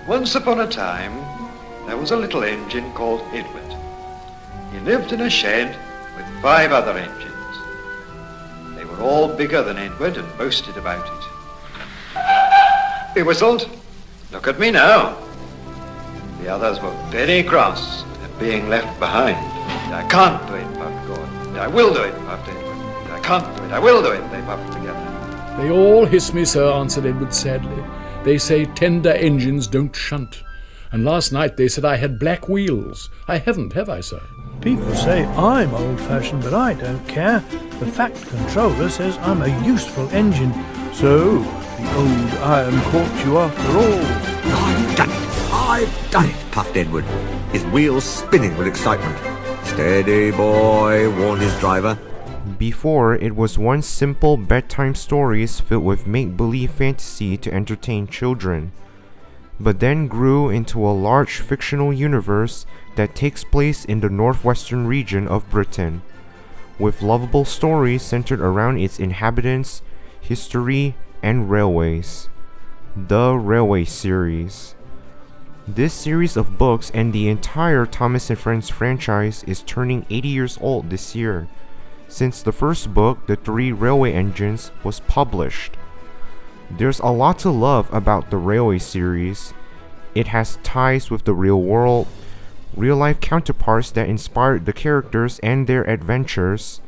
Once upon a time, there was a little engine called Edward. He lived in a shed with 5 other engines. They were all bigger than Edward and boasted about it. He whistled. Look at me now. The others were very cross at being left behind. I can't do it, puffed Gordon. I will do it, puffed Edward. I can't do it. I will do it, they puffed together. They all hiss me, sir, answered Edward sadly. They say tender engines don't shunt. And last night they said I had black wheels. I haven't, have I, sir? People say I'm old-fashioned, but I don't care. The fact controller says I'm a useful engine. So, the old iron caught you after all. I've done it! I've done it, puffed Edward, his wheels spinning with excitement. Steady, boy, warned his driver. Before, it was one simple bedtime stories filled with make-believe fantasy to entertain children, but then grew into a large fictional universe that takes place in the northwestern region of Britain, with lovable stories centered around its inhabitants, history, and railways. The Railway Series. This series of books and the entire Thomas & Friends franchise is turning 80 years old this year, since the first book, The 3 Railway Engines, was published. There's a lot to love about the Railway series. It has ties with the real world, real-life counterparts that inspired the characters and their adventures,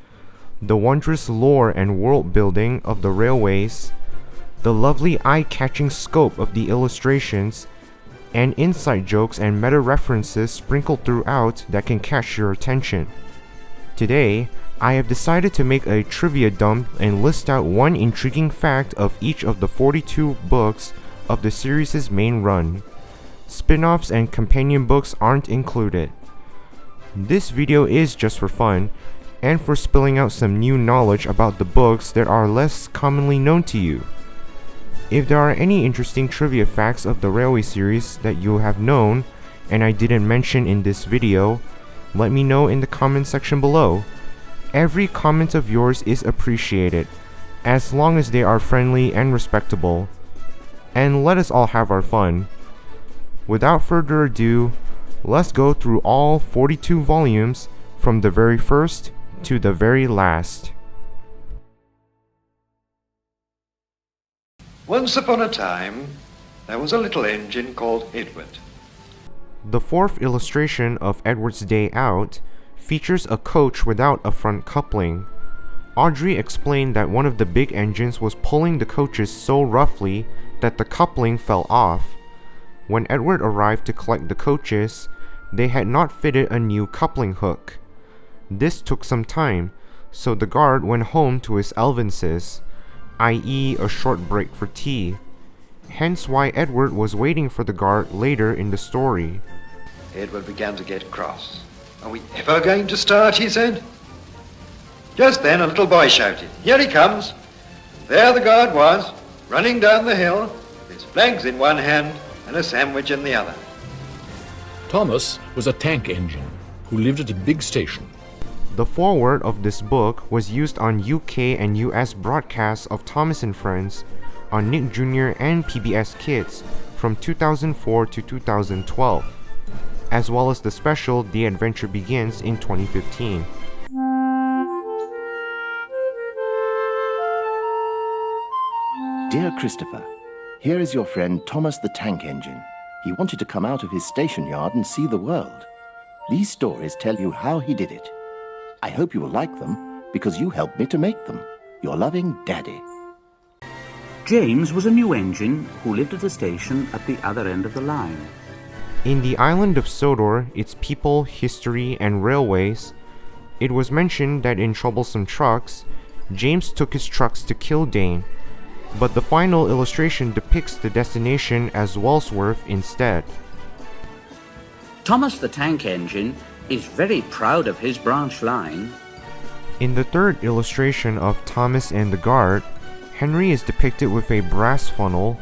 the wondrous lore and world building of the railways, the lovely eye-catching scope of the illustrations, and inside jokes and meta-references sprinkled throughout that can catch your attention. Today, I have decided to make a trivia dump and list out one intriguing fact of each of the 42 books of the series' main run. Spin-offs and companion books aren't included. This video is just for fun, and for spilling out some new knowledge about the books that are less commonly known to you. If there are any interesting trivia facts of the Railway series that you have known, and I didn't mention in this video, let me know in the comment section below. Every comment of yours is appreciated, as long as they are friendly and respectable. And let us all have our fun. Without further ado, let's go through all 42 volumes from the very first to the very last. Once upon a time, there was a little engine called Edward. The 4th illustration of Edward's Day Out features a coach without a front coupling. Awdry explained that one of the big engines was pulling the coaches so roughly that the coupling fell off. When Edward arrived to collect the coaches, they had not fitted a new coupling hook. This took some time, so the guard went home to his Elvinses, i.e. a short break for tea. Hence why Edward was waiting for the guard later in the story. Edward began to get cross. Are we ever going to start, he said. Just then a little boy shouted, here he comes. There the guard was, running down the hill, his flags in one hand and a sandwich in the other. Thomas was a tank engine who lived at a big station. The foreword of this book was used on UK and US broadcasts of Thomas & Friends on Nick Jr. and PBS Kids from 2004 to 2012, as well as the special The Adventure Begins in 2015. Dear Christopher, here is your friend Thomas the Tank Engine. He wanted to come out of his station yard and see the world. These stories tell you how he did it. I hope you will like them, because you helped me to make them. Your loving Daddy. James was a new engine who lived at a station at the other end of the line. In the island of Sodor, its people, history, and railways, it was mentioned that in Troublesome Trucks, James took his trucks to Kildane, but the final illustration depicts the destination as Walsworth instead. Thomas the Tank Engine is very proud of his branch line. In the 3rd illustration of Thomas and the Guard, Henry is depicted with a brass funnel,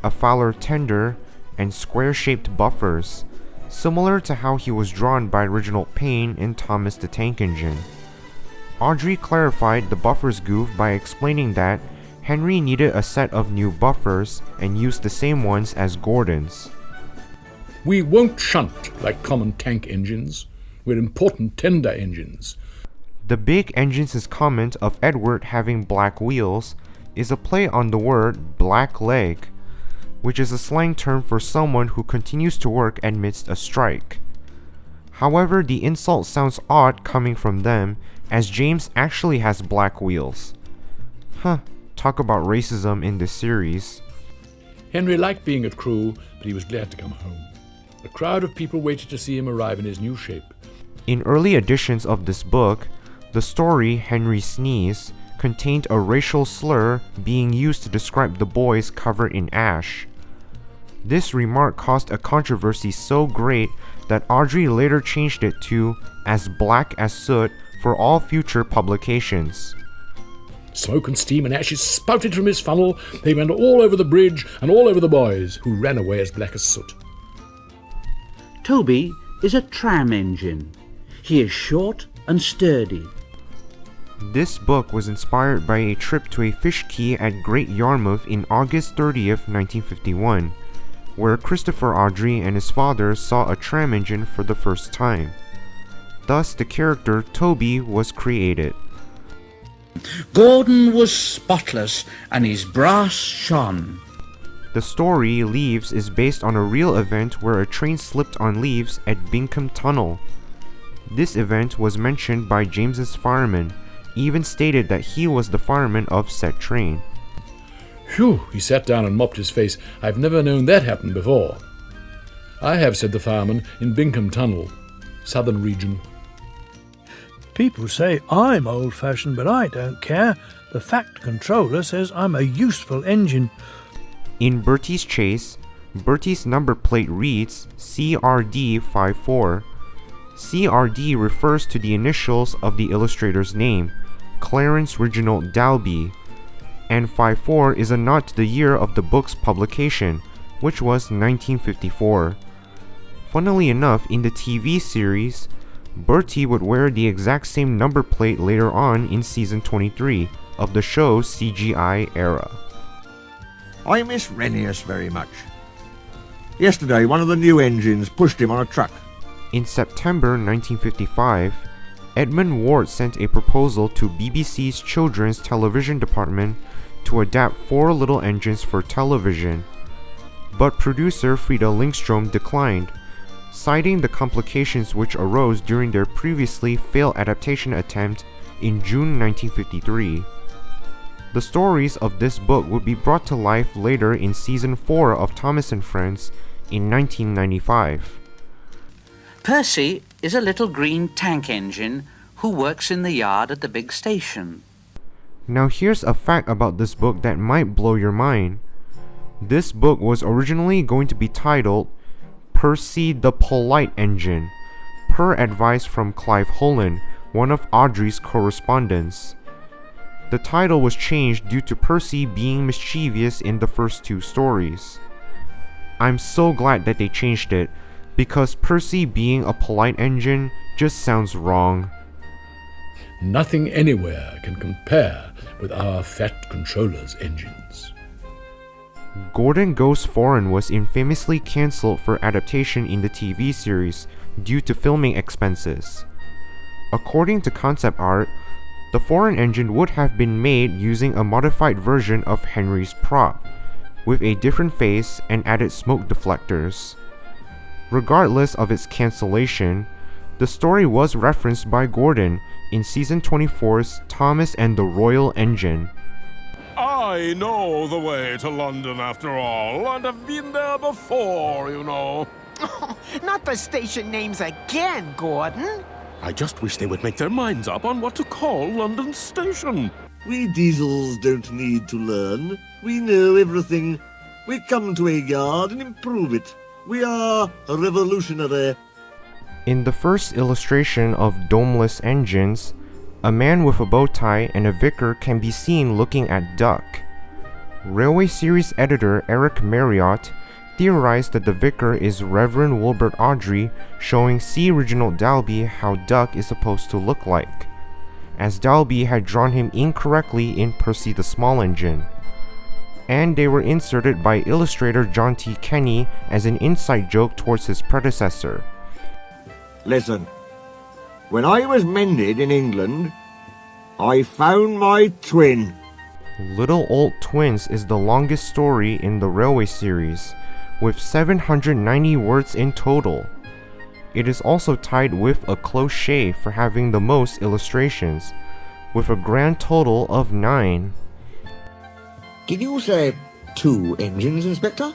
a Fowler tender, and square-shaped buffers, similar to how he was drawn by Reginald Payne in Thomas the Tank Engine. Awdry clarified the buffers goof by explaining that Henry needed a set of new buffers and used the same ones as Gordon's. We won't shunt like common tank engines. We're important tender engines. The big engine's comment of Edward having black wheels is a play on the word black leg, which is a slang term for someone who continues to work amidst a strike. However, the insult sounds odd coming from them, as James actually has black wheels. Talk about racism in this series. Henry liked being at crew, but he was glad to come home. A crowd of people waited to see him arrive in his new shape. In early editions of this book, the story Henry Sneeze contained a racial slur being used to describe the boys covered in ash. This remark caused a controversy so great that Awdry later changed it to as black as soot for all future publications. Smoke and steam and ashes spouted from his funnel. They went all over the bridge and all over the boys, who ran away as black as soot. Toby is a tram engine. He is short and sturdy. This book was inspired by a trip to a fish quay at Great Yarmouth in August 30th, 1951, where Christopher Awdry and his father saw a tram engine for the first time. Thus, the character Toby was created. Gordon was spotless, and his brass shone. The story, Leaves, is based on a real event where a train slipped on leaves at Bingham Tunnel. This event was mentioned by James's fireman, even stated that he was the fireman of said train. Phew, he sat down and mopped his face. I've never known that happen before. I have, said the fireman, in Bingham Tunnel, southern region. People say I'm old-fashioned, but I don't care. The fact controller says I'm a useful engine. In Bertie's Chase, Bertie's number plate reads CRD54. CRD refers to the initials of the illustrator's name, Clarence Reginald Dalby, and 54 is a nod to the year of the book's publication, which was 1954. Funnily enough, in the TV series, Bertie would wear the exact same number plate later on in season 23 of the show's CGI era. I miss Rennius very much. Yesterday, one of the new engines pushed him on a truck. In September 1955, Edmund Ward sent a proposal to BBC's Children's Television Department to adapt 4 Little Engines for television, but producer Frida Lindstrom declined, citing the complications which arose during their previously failed adaptation attempt in June 1953. The stories of this book would be brought to life later in Season 4 of Thomas and Friends in 1995. Percy is a little green tank engine who works in the yard at the big station. Now here's a fact about this book that might blow your mind. This book was originally going to be titled Percy the Polite Engine, per advice from Clive Holland, one of Awdry's correspondents. The title was changed due to Percy being mischievous in the first 2 stories. I'm so glad that they changed it, because Percy being a polite engine just sounds wrong. Nothing anywhere can compare with our Fat Controller's engines. Gordon Goes Foreign was infamously cancelled for adaptation in the TV series due to filming expenses. According to concept art, the foreign engine would have been made using a modified version of Henry's prop, with a different face and added smoke deflectors. Regardless of its cancellation, the story was referenced by Gordon in Season 24's Thomas and the Royal Engine. I know the way to London after all, and have been there before, you know. Oh, not the station names again, Gordon. I just wish they would make their minds up on what to call London Station. We diesels don't need to learn. We know everything. We come to a yard and improve it. We are revolutionary. In the first illustration of Domeless Engines, a man with a bow tie and a vicar can be seen looking at Duck. Railway series editor Eric Marriott theorized that the vicar is Reverend Wilbert Awdry, showing C. Reginald Dalby how Duck is supposed to look like, as Dalby had drawn him incorrectly in Percy the Small Engine. and they were inserted by illustrator John T. Kenny as an inside joke towards his predecessor. Listen, when I was mended in England, I found my twin. Little Old Twins is the longest story in the Railway series, with 790 words in total. It is also tied with a close shave for having the most illustrations, with a grand total of 9. Did you say 2 engines, Inspector?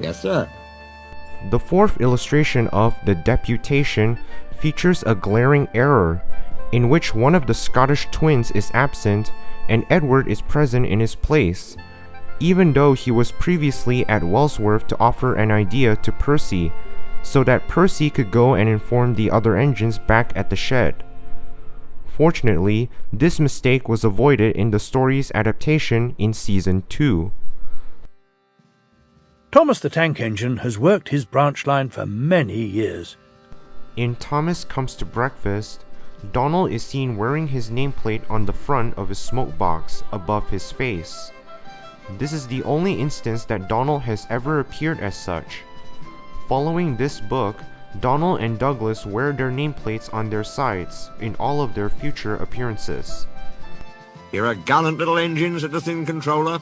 Yes, sir. The 4th illustration of The Deputation features a glaring error, in which one of the Scottish twins is absent and Edward is present in his place, even though he was previously at Wellsworth to offer an idea to Percy, so that Percy could go and inform the other engines back at the shed. Fortunately, this mistake was avoided in the story's adaptation in Season 2. Thomas the Tank Engine has worked his branch line for many years. In Thomas Comes to Breakfast, Donald is seen wearing his nameplate on the front of his smoke box above his face. This is the only instance that Donald has ever appeared as such. Following this book, Donald and Douglas wear their nameplates on their sides in all of their future appearances. You're a gallant little engine, said the Thin Controller.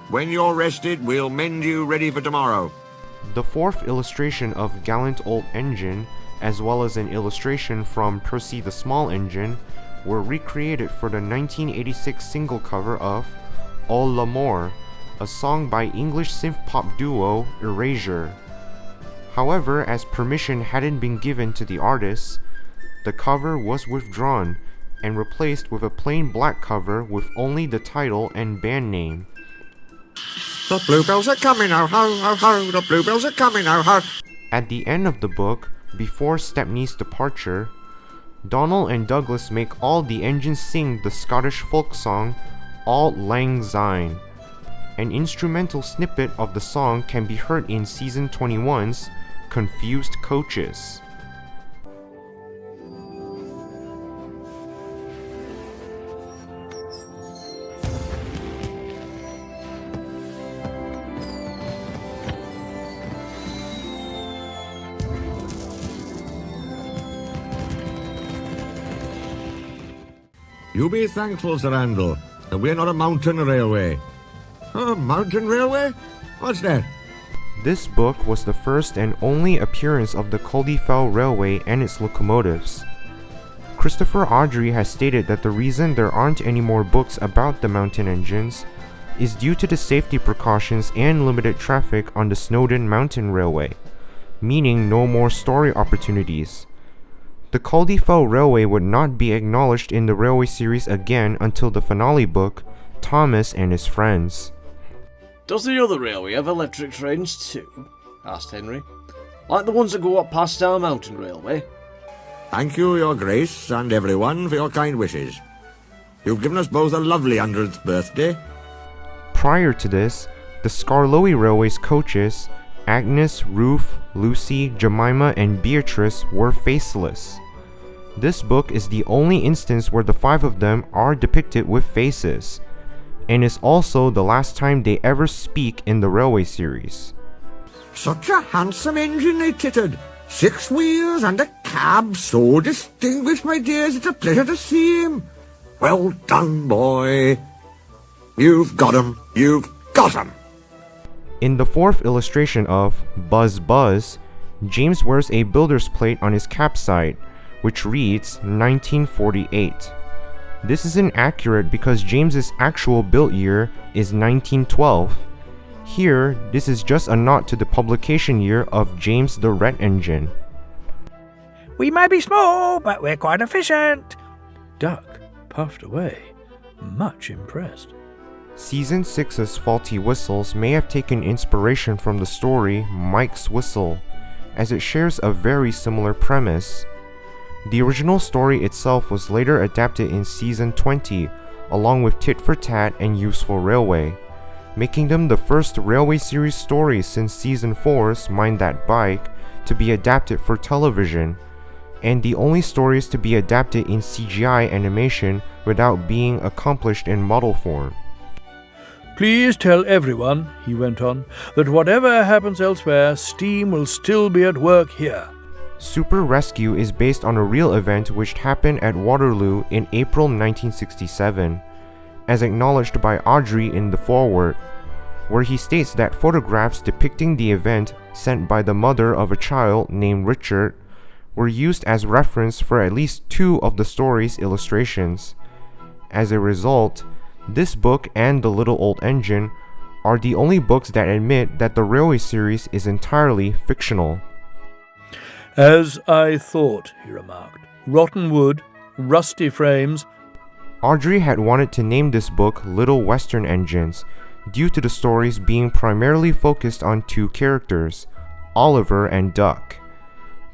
When you're rested, we'll mend you ready for tomorrow. The 4th illustration of Gallant Old Engine, as well as an illustration from Percy the Small Engine, were recreated for the 1986 single cover of All l'Amour, a song by English synth-pop duo Erasure. However, as permission hadn't been given to the artists, the cover was withdrawn and replaced with a plain black cover with only the title and band name. The bluebells are coming, oh ho, oh ho, the bluebells are coming, oh ho. At the end of the book, before Stepney's departure, Donald and Douglas make all the engines sing the Scottish folk song Auld Lang Syne. An instrumental snippet of the song can be heard in Season 21's Confused Coaches. You be thankful, Sir Andrew, that we're not a mountain railway. A mountain railway? What's that? This book was the first and only appearance of the Culdifell Railway and its locomotives. Christopher Awdry has stated that the reason there aren't any more books about the mountain engines is due to the safety precautions and limited traffic on the Snowdon Mountain Railway, meaning no more story opportunities. The Culdifell Railway would not be acknowledged in the Railway series again until the finale book, Thomas and His Friends. Does the other railway have electric trains too? Asked Henry. Like the ones that go up past our mountain railway? Thank you, Your Grace, and everyone, for your kind wishes. You've given us both a lovely 100th birthday. Prior to this, the Skarloey Railway's coaches, Agnes, Ruth, Lucy, Jemima, and Beatrice, were faceless. This book is the only instance where the 5 of them are depicted with faces, and is also the last time they ever speak in the Railway series. Such a handsome engine they tittered. 6 wheels and a cab so distinguished, my dears, it's a pleasure to see him. Well done, boy. You've got 'em, you've got 'em. In the 4th illustration of Buzz Buzz, James wears a builder's plate on his capside, which reads 1948. This is inaccurate because James's actual built year is 1912. Here, this is just a nod to the publication year of James the Red Engine. We may be small, but we're quite efficient. Duck puffed away, much impressed. Season 6's faulty whistles may have taken inspiration from the story Mike's Whistle, as it shares a very similar premise. The original story itself was later adapted in Season 20, along with Tit for Tat and Useful Railway, making them the first Railway series stories since Season 4's Mind That Bike to be adapted for television, and the only stories to be adapted in CGI animation without being accomplished in model form. Please tell everyone, he went on, that whatever happens elsewhere, steam will still be at work here. Super Rescue is based on a real event which happened at Waterloo in April 1967, as acknowledged by Awdry in the foreword, where he states that photographs depicting the event sent by the mother of a child named Richard were used as reference for at least 2 of the story's illustrations. As a result, this book and The Little Old Engine are the only books that admit that the Railway series is entirely fictional. As I thought, he remarked. Rotten wood, rusty frames. Awdry had wanted to name this book Little Western Engines due to the stories being primarily focused on 2 characters, Oliver and Duck.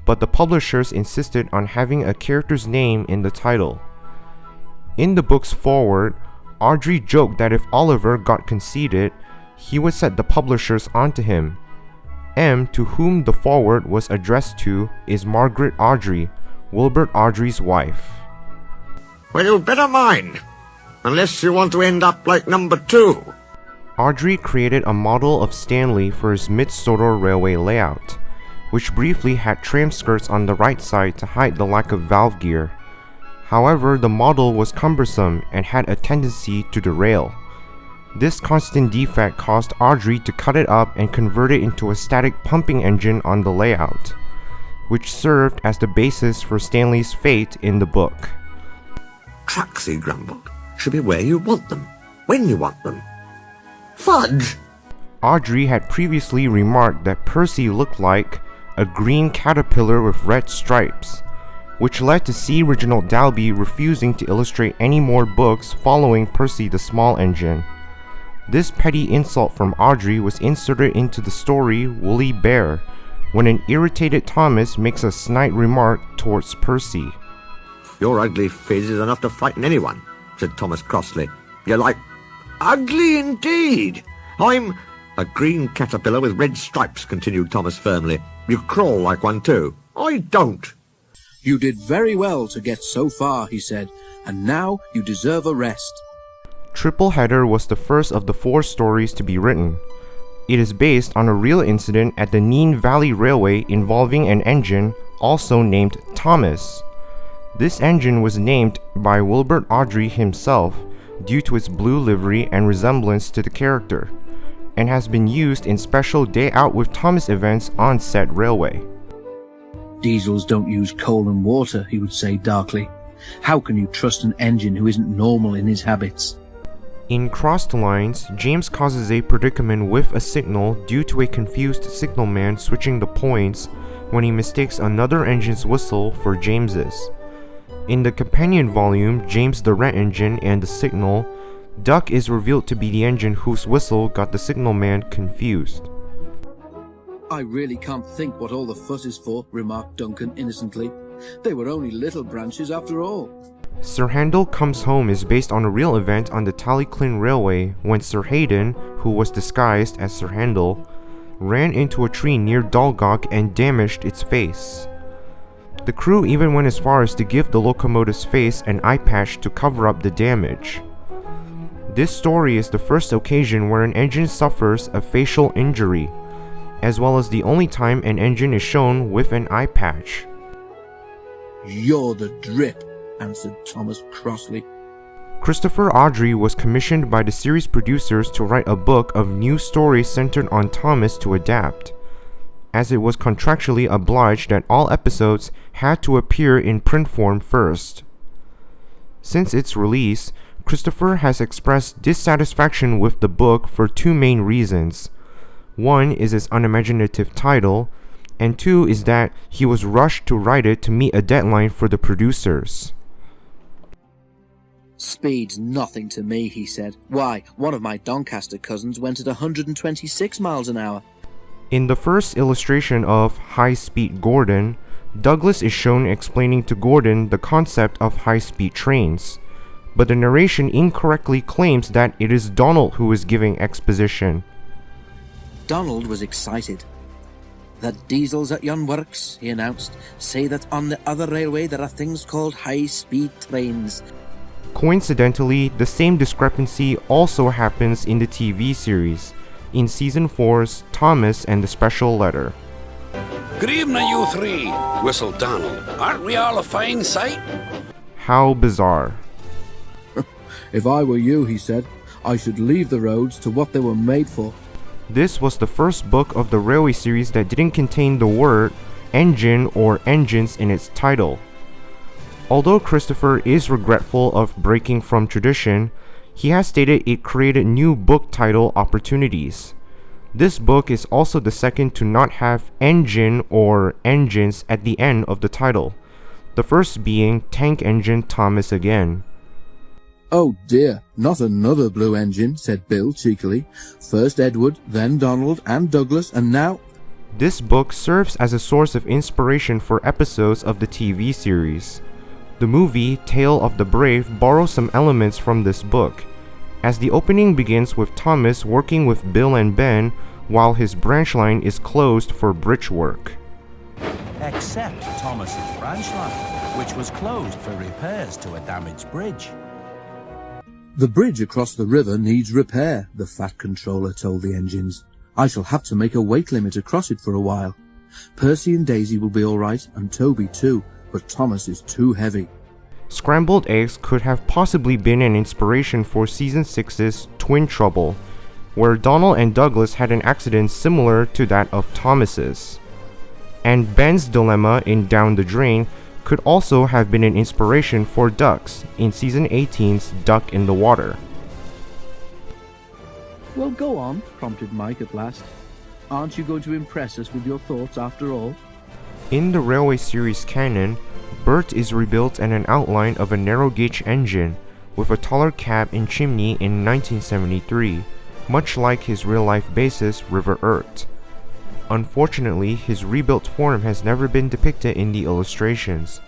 But the publishers insisted on having a character's name in the title. In the book's foreword, Awdry joked that if Oliver got conceited, he would set the publishers onto him. M, to whom the foreword was addressed to, is Margaret Awdry, Wilbert Awdry's wife. Well, you'd better mind, unless you want to end up like number 2. Awdry created a model of Stanley for his mid-Sodor railway layout, which briefly had tram skirts on the right side to hide the lack of valve gear. However, the model was cumbersome and had a tendency to derail. This constant defect caused Awdry to cut it up and convert it into a static pumping engine on the layout, which served as the basis for Stanley's fate in the book. Trucks, he grumbled, should be where you want them, when you want them. Fudge! Awdry had previously remarked that Percy looked like a green caterpillar with red stripes, which led to C. Reginald Dalby refusing to illustrate any more books following Percy the Small Engine. This petty insult from Awdry was inserted into the story Woolly Bear, when an irritated Thomas makes a snide remark towards Percy. Your ugly phiz is enough to frighten anyone, said Thomas crossly. You're like, ugly indeed. I'm a green caterpillar with red stripes, continued Thomas firmly. You crawl like one too. I don't. You did very well to get so far, he said, and now you deserve a rest. Tripleheader was the first of the 4 stories to be written. It is based on a real incident at the Nene Valley Railway involving an engine also named Thomas. This engine was named by Wilbert Awdry himself due to its blue livery and resemblance to the character, and has been used in special Day Out with Thomas events on said railway. Diesels don't use coal and water, he would say darkly. How can you trust an engine who isn't normal in his habits? In Crossed Lines, James causes a predicament with a signal due to a confused signalman switching the points when he mistakes another engine's whistle for James's. In the companion volume, James the Rat Engine and the Signal, Duck is revealed to be the engine whose whistle got the signalman confused. I really can't think what all the fuss is for, remarked Duncan innocently. They were only little branches after all. Sir Handel Comes Home is based on a real event on the Tallyclin Railway when Sir Hayden, who was disguised as Sir Handel, ran into a tree near Dalgok and damaged its face. The crew even went as far as to give the locomotive's face an eye patch to cover up the damage. This story is the first occasion where an engine suffers a facial injury, as well as the only time an engine is shown with an eye patch. You're the drip, answered Thomas crossly. Christopher Awdry was commissioned by the series producers to write a book of new stories centered on Thomas to adapt, as it was contractually obliged that all episodes had to appear in print form first. Since its release, Christopher has expressed dissatisfaction with the book for 2 main reasons. One is its unimaginative title, and 2 is that he was rushed to write it to meet a deadline for the producers. Speed's nothing to me, he said. Why, one of my Doncaster cousins went at 126 miles an hour. In the first illustration of High Speed Gordon, Douglas is shown explaining to Gordon the concept of high-speed trains, but the narration incorrectly claims that it is Donald who is giving exposition. Donald was excited. The diesels at yon works, he announced, say that on the other railway there are things called high-speed trains. Coincidentally, the same discrepancy also happens in the TV series, in Season 4's Thomas and the Special Letter. Good evening, you three, whistled Donald. Aren't we all a fine sight? How bizarre. If I were you, he said, I should leave the roads to what they were made for. This was the first book of the Railway series that didn't contain the word engine or engines in its title. Although Christopher is regretful of breaking from tradition, he has stated it created new book title opportunities. This book is also the second to not have engine or engines at the end of the title, the first being Tank Engine Thomas Again. Oh dear, not another blue engine, said Bill cheekily. First Edward, then Donald and Douglas, and now... This book serves as a source of inspiration for episodes of the TV series. The movie Tale of the Brave borrows some elements from this book, as the opening begins with Thomas working with Bill and Ben while his branch line is closed for bridge work. Except Thomas's branch line, which was closed for repairs to a damaged bridge. The bridge across the river needs repair, the Fat Controller told the engines. I shall have to make a weight limit across it for a while. Percy and Daisy will be all right, and Toby too, but Thomas is too heavy. Scrambled eggs could have possibly been an inspiration for Season 6's Twin Trouble, where Donald and Douglas had an accident similar to that of Thomas's. And Ben's dilemma in Down the Drain could also have been an inspiration for ducks in Season 18's Duck in the Water. Well, go on, prompted Mike at last. Aren't you going to impress us with your thoughts after all? In the Railway series canon, Bert is rebuilt and an outline of a narrow-gauge engine with a taller cab and chimney in 1973, much like his real-life basis River Earth. Unfortunately, his rebuilt form has never been depicted in the illustrations,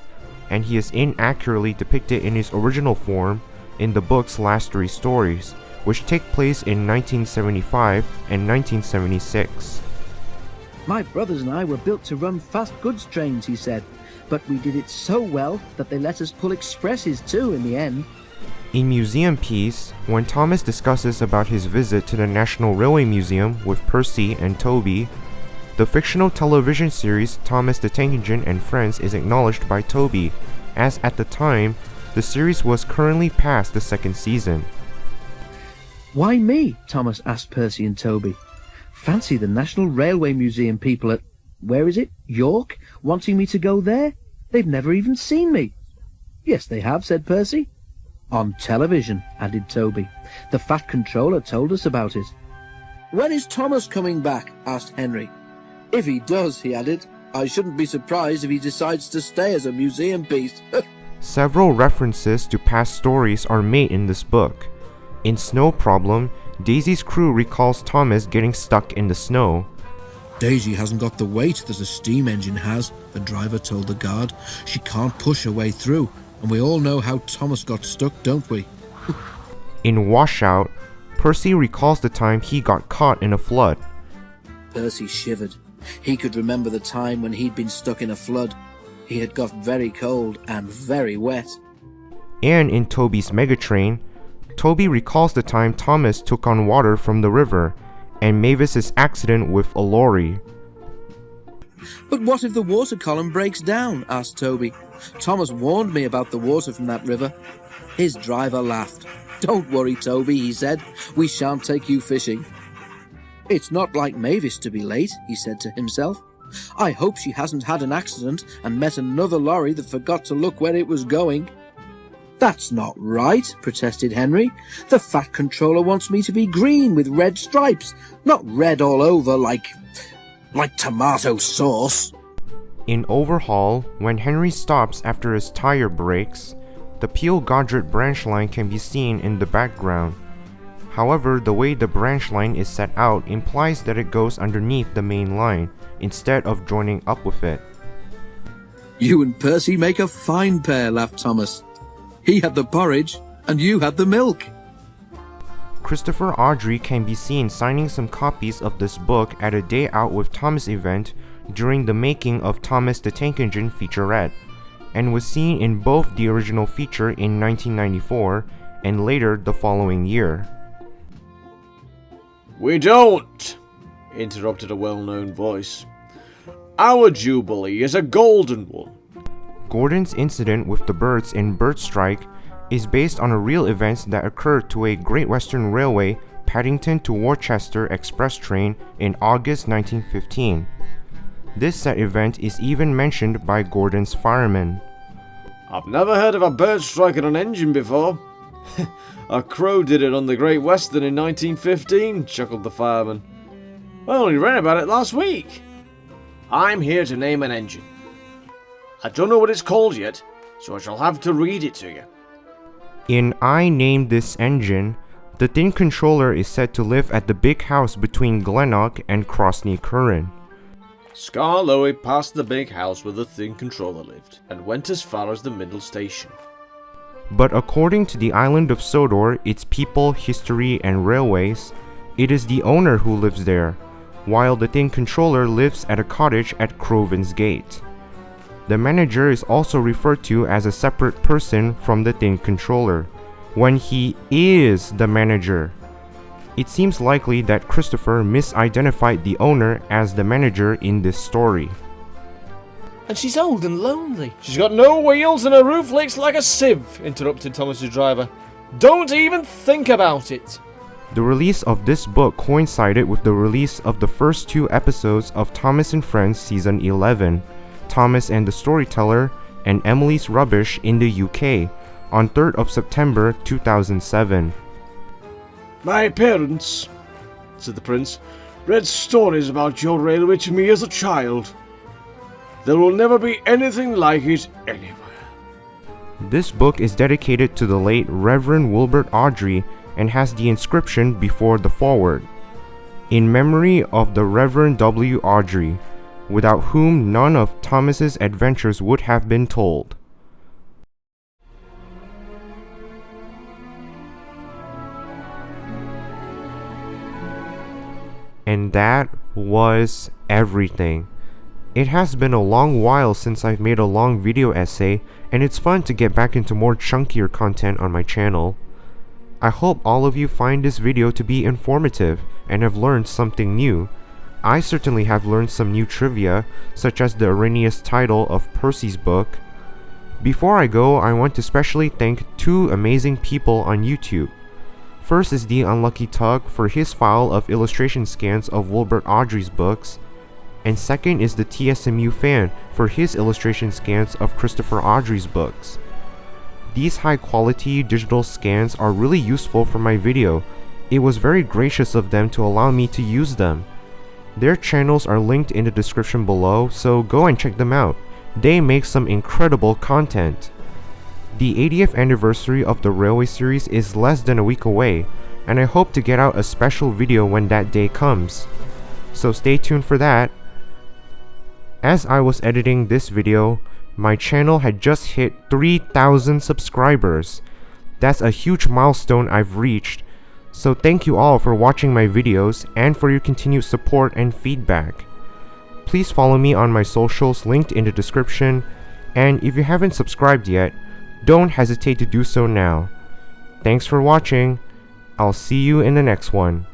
and he is inaccurately depicted in his original form in the book's last 3 stories, which take place in 1975 and 1976. My brothers and I were built to run fast goods trains, he said, but we did it so well that they let us pull expresses too in the end. In Museum Piece, when Thomas discusses about his visit to the National Railway Museum with Percy and Toby, the fictional television series Thomas the Tank Engine and Friends is acknowledged by Toby, as at the time, the series was currently past the 2nd season. Why me? Thomas asked Percy and Toby. Fancy the National Railway Museum people at, where is it, York, wanting me to go there? They've never even seen me. Yes, they have, said Percy. On television, added Toby. The Fat Controller told us about it. When is Thomas coming back? Asked Henry. If he does, he added, I shouldn't be surprised if he decides to stay as a museum piece. Several references to past stories are made in this book. In Snow Problem, Daisy's crew recalls Thomas getting stuck in the snow. Daisy hasn't got the weight that a steam engine has, the driver told the guard. She can't push her way through, and we all know how Thomas got stuck, don't we? In Washout, Percy recalls the time he got caught in a flood. Percy shivered. He could remember the time when he'd been stuck in a flood. He had got very cold and very wet. And in Toby's Megatrain, Toby recalls the time Thomas took on water from the river, and Mavis's accident with a lorry. But what if the water column breaks down? Asked Toby. Thomas warned me about the water from that river. His driver laughed. Don't worry, Toby, he said. We shan't take you fishing. It's not like Mavis to be late, he said to himself. I hope she hasn't had an accident and met another lorry that forgot to look where it was going. That's not right, protested Henry. The Fat Controller wants me to be green with red stripes, not red all over like tomato sauce. In Overhaul, when Henry stops after his tire breaks, the Peel Godred branch line can be seen in the background. However, the way the branch line is set out implies that it goes underneath the main line, instead of joining up with it. You and Percy make a fine pair, laughed Thomas. He had the porridge, and you had the milk. Christopher Awdry can be seen signing some copies of this book at a Day Out with Thomas event during the making of Thomas the Tank Engine featurette. and was seen in both the original feature in 1994 and later the following year. "We don't," interrupted a well-known voice. "Our Jubilee is a golden one." Gordon's incident with the birds in Bird Strike is based on a real event that occurred to a Great Western Railway Paddington to Worcester express train in August 1915. This said event is even mentioned by Gordon's fireman. "I've never heard of a bird striking an engine before." "A crow did it on the Great Western in 1915, chuckled the fireman. "I only read about it last week." "I'm here to name an engine. I don't know what it's called yet, so I shall have to read it to you." In I Named This Engine, the Thin Controller is said to live at the big house between Glenlock and Crosney Curran. Skarloey passed the big house where the Thin Controller lived, and went as far as the middle station. But according to the island of Sodor, its people, history, and railways, it is the owner who lives there, while the Thin Controller lives at a cottage at Croven's Gate. The manager is also referred to as a separate person from the Thin Controller, when he is the manager. It seems likely that Christopher misidentified the owner as the manager in this story. "And she's old and lonely. She's got no wheels and her roof leaks like a sieve," interrupted Thomas's driver. "Don't even think about it." The release of this book coincided with the release of the first 2 episodes of Thomas and Friends Season 11, Thomas and the Storyteller, and Emily's Rubbish in the UK, on 3rd of September 2007. "My parents," said the prince, "read stories about your railway to me as a child. There will never be anything like it anywhere." This book is dedicated to the late Rev.W.Awdry and has the inscription before the foreword, "In memory of the Rev.W.Awdry, without whom none of Thomas's adventures would have been told." And that was everything. It has been a long while since I've made a long video essay, and it's fun to get back into more chunkier content on my channel. I hope all of you find this video to be informative and have learned something new. I certainly have learned some new trivia, such as the erroneous title of Percy's book. Before I go, I want to specially thank 2 amazing people on YouTube. First is the Unlucky Tug for his file of illustration scans of Rev.W.Awdry's books, and second is the TSMU Fan for his illustration scans of Christopher Awdry's books. These high quality digital scans are really useful for my video. It was very gracious of them to allow me to use them. Their channels are linked in the description below, so go and check them out. They make some incredible content. The 80th anniversary of the Railway series is less than a week away, and I hope to get out a special video when that day comes. So stay tuned for that. As I was editing this video, my channel had just hit 3,000 subscribers. That's a huge milestone I've reached, so thank you all for watching my videos and for your continued support and feedback. Please follow me on my socials linked in the description, and if you haven't subscribed yet, don't hesitate to do so now. Thanks for watching. I'll see you in the next one.